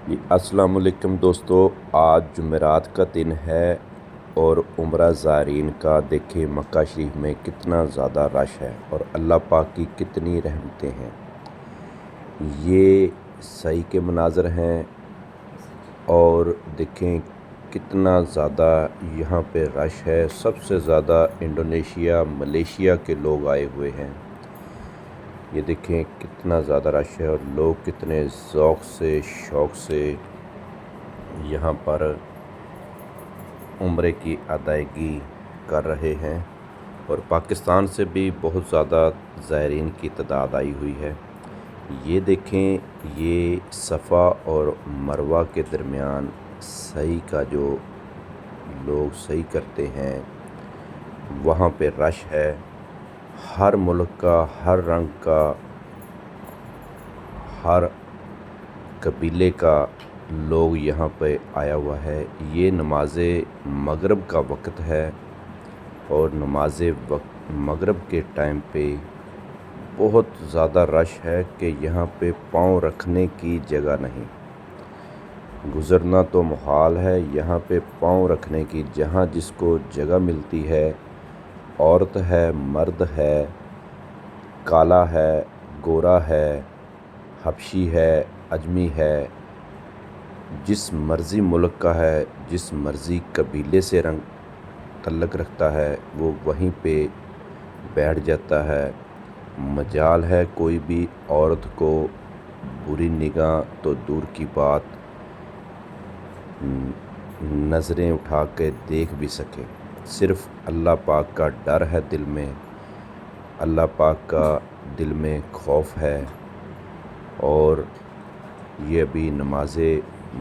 जी अस्सलाम वालेकुम दोस्तों। आज जुमेरात का दिन है और उम्रा ज़ायरीन का देखिए मक्का शरीफ में कितना ज़्यादा रश है और अल्लाह पाक की कितनी रहमतें हैं। ये सही के मनाज़र हैं और देखें कितना ज़्यादा यहाँ पे रश है। सबसे ज़्यादा इंडोनेशिया मलेशिया के लोग आए हुए हैं। ये देखें कितना ज़्यादा रश है और लोग कितने ज़ौक़ से शौक़ से यहाँ पर उम्रे की अदायगी कर रहे हैं और पाकिस्तान से भी बहुत ज़्यादा ज़ायरीन की तादाद आई हुई है। ये देखें, ये सफ़ा और मरवा के दरमियान सही का जो लोग सही करते हैं वहाँ पे रश है। हर मुल्क का, हर रंग का, हर कबीले का लोग यहाँ पे आया हुआ है। ये नमाज़ मगरिब का वक्त है और नमाज मगरिब के टाइम पे बहुत ज़्यादा रश है कि यहाँ पे पाँव रखने की जगह नहीं। गुज़रना तो मुहाल है, यहाँ पे पाँव रखने की जहाँ जिसको जगह मिलती है, औरत है, मर्द है, काला है, गोरा है, हबशी है, अजमी है, जिस मर्ज़ी मुल्क का है, जिस मर्ज़ी कबीले से रंग तल्लक रखता है वो वहीं पे बैठ जाता है। मजाल है कोई भी औरत को बुरी निगाह तो दूर की बात नज़रें उठा के देख भी सके। सिर्फ़ अल्लाह पाक का डर है दिल में, अल्लाह पाक का दिल में खौफ है। और ये अभी नमाज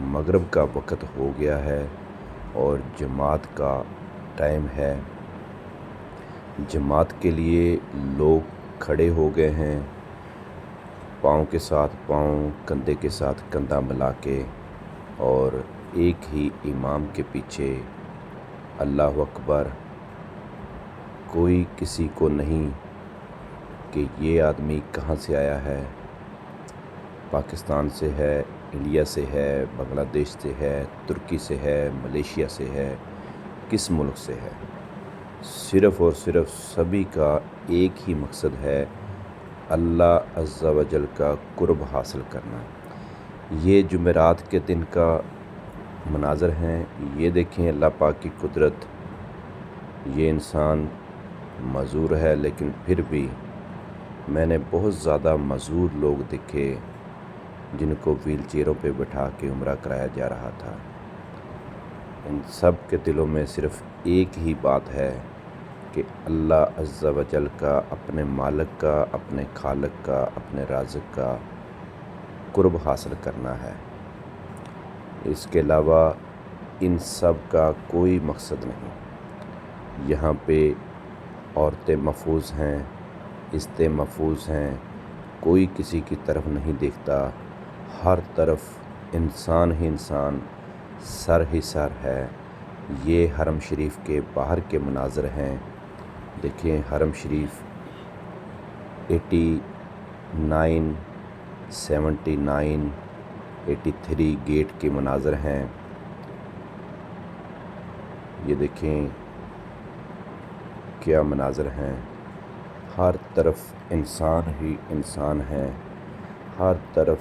मगरिब का वक़्त हो गया है और जमात का टाइम है। जमात के लिए लोग खड़े हो गए हैं, पाँव के साथ पाँव, कंधे के साथ कंधा मिला के, और एक ही इमाम के पीछे अल्लाह अकबर। कोई किसी को नहीं कि ये आदमी कहाँ से आया है, पाकिस्तान से है, इंडिया से है, बांग्लादेश से है, तुर्की से है, मलेशिया से है, किस मुल्क से है। सिर्फ़ और सिर्फ सभी का एक ही मकसद है, अल्लाह अज़्ज़ा वजल का कुर्ब हासिल करना। ये जुमेरात के दिन का मनाज़र हैं। ये देखें अल्लाह पाक की कुदरत। ये इंसान मज़ूर है लेकिन फिर भी मैंने बहुत ज़्यादा मज़ूर लोग देखे जिनको व्हील चेयरों पे बिठा के उम्रा कराया जा रहा था। इन सब के दिलों में सिर्फ़ एक ही बात है कि अल्लाह अज़्ज़ा वजल का, अपने मालिक का, अपने खालिक का, अपने राज़िक का कुर्ब हासिल करना है। इसके अलावा इन सब का कोई मकसद नहीं। यहाँ पे औरतें महफूज हैं, इज़्ज़तें महफूज हैं, कोई किसी की तरफ नहीं देखता। हर तरफ इंसान ही इंसान, सर ही सर है। ये हरम शरीफ के बाहर के मनाज़र हैं। देखिए हरम शरीफ 89, 79, 83 गेट के मनाज़र हैं। ये देखें क्या मनाज़र हैं। हर तरफ इंसान ही इंसान हैं। हर तरफ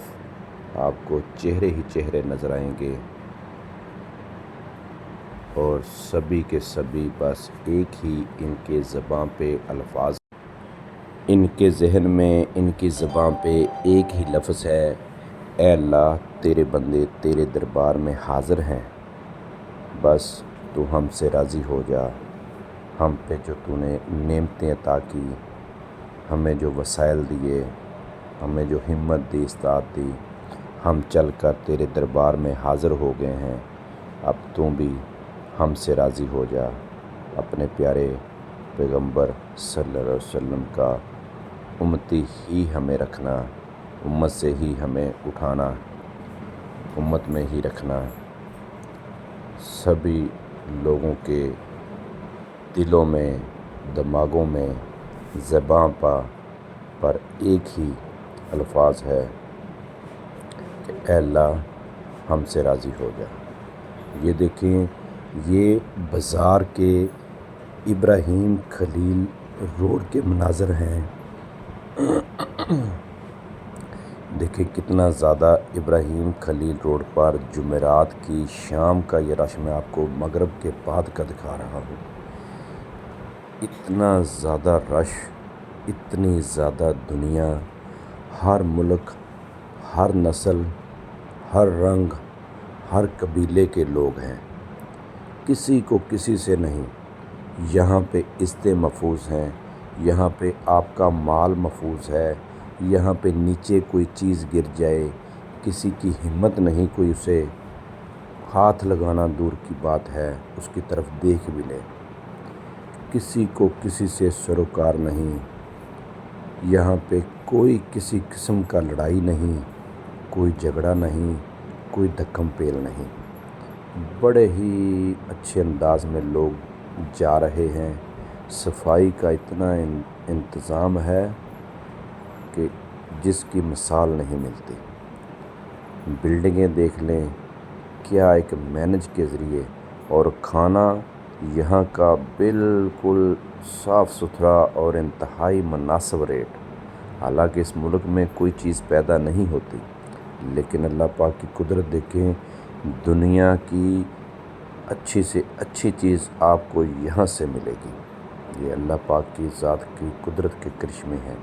आपको चेहरे ही चेहरे नज़र आएंगे और सभी के सभी बस एक ही इनके ज़बान पे अल्फाज, इनके जहन में, इनकी ज़बान पे एक ही लफ्ज़ है, ए अल्लाह तेरे बंदे तेरे दरबार में हाज़िर हैं, बस तू हमसे राज़ी हो जा। हम पे जो तूने नेमतें अता की, हमें जो वसाइल दिए, हमें जो हिम्मत दी, इस्तात दी, हम चल कर तेरे दरबार में हाज़िर हो गए हैं। अब तू भी हमसे राज़ी हो जा। अपने प्यारे पैगंबर सल्लल्लाहु अलैहि वसल्लम का उम्मती ही हमें रखना, उम्मत से ही हमें उठाना, उम्मत में ही रखना। सभी लोगों के दिलों में, दिमागों में, ज़बान पर एक ही अल्फाज है कि ए अल्लाह ہم سے راضی ہو جا۔ یہ دیکھیں، یہ بازار کے ابراہیم خلیل روڈ کے مناظر ہیں۔ دیکھیں کتنا زیادہ ابراہیم خلیل روڈ پر جمعرات کی شام کا یہ رش میں آپ کو مغرب کے بعد کا دکھا رہا ہوں۔ اتنا زیادہ رش، اتنی زیادہ دنیا، ہر ملک، ہر نسل، ہر رنگ، ہر قبیلے کے لوگ ہیں، کسی کو کسی سے نہیں۔ یہاں پہ عزتیں محفوظ ہیں، یہاں پہ آپ کا مال محفوظ ہے، یہاں پہ نیچے کوئی چیز گر جائے کسی کی ہمت نہیں کوئی اسے ہاتھ لگانا دور کی بات ہے اس کی طرف دیکھ بھی لے۔ کسی کو کسی سے سروکار نہیں، یہاں پہ کوئی کسی قسم کا لڑائی نہیں، کوئی جھگڑا نہیں، کوئی دھکم پیل نہیں۔ بڑے ہی اچھے انداز میں لوگ جا رہے ہیں، صفائی کا اتنا انتظام ہے کہ جس کی مثال نہیں ملتی۔ بلڈنگیں دیکھ لیں کیا ایک مینج کے ذریعے، اور کھانا یہاں کا بالکل صاف ستھرا اور انتہائی مناسب ریٹ۔ حالانکہ اس ملک میں کوئی چیز پیدا نہیں ہوتی، لیکن اللہ پاک کی قدرت دیکھیں، دنیا کی اچھی سے اچھی چیز آپ کو یہاں سے ملے گی۔ یہ اللہ پاک کی ذات کی قدرت کے کرشمے ہیں۔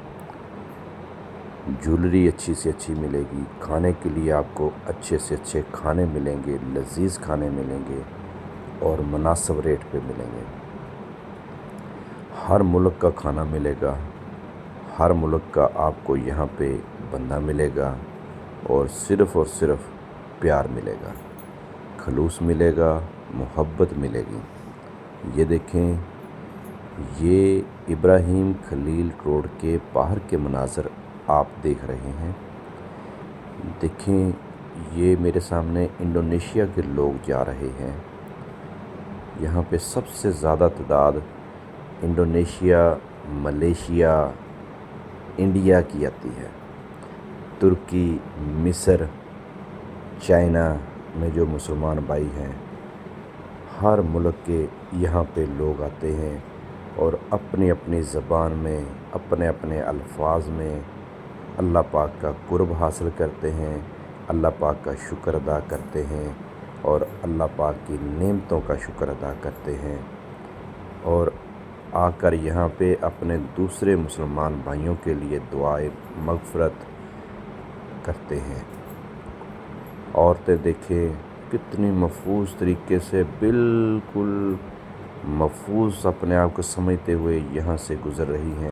جولری اچھی سے اچھی ملے گی، کھانے کے لیے آپ کو اچھے سے اچھے کھانے ملیں گے، لذیذ کھانے ملیں گے اور مناسب ریٹ پہ ملیں گے۔ ہر ملک کا کھانا ملے گا، ہر ملک کا آپ کو یہاں پہ بندہ ملے گا، اور صرف پیار ملے گا، خلوص ملے گا، محبت ملے گی۔ یہ دیکھیں، یہ ابراہیم خلیل روڈ کے باہر کے مناظر آپ دیکھ رہے ہیں۔ دیکھیں یہ میرے سامنے انڈونیشیا کے لوگ جا رہے ہیں۔ یہاں پہ سب سے زیادہ تعداد انڈونیشیا، ملیشیا، انڈیا کی آتی ہے۔ ترکی، مصر، چائنا میں جو مسلمان بھائی ہیں، ہر ملک کے یہاں پہ لوگ آتے ہیں اور اپنی اپنی زبان میں، اپنے اپنے الفاظ میں اللہ پاک کا قرب حاصل کرتے ہیں، اللہ پاک کا شکر ادا کرتے ہیں، اور اللہ پاک کی نعمتوں کا شکر ادا کرتے ہیں، اور آ کر یہاں پہ اپنے دوسرے مسلمان بھائیوں کے لیے دعائے مغفرت کرتے ہیں۔ عورتیں دیکھیں کتنی محفوظ طریقے سے، بالکل محفوظ اپنے آپ کو سمجھتے ہوئے یہاں سے گزر رہی ہیں۔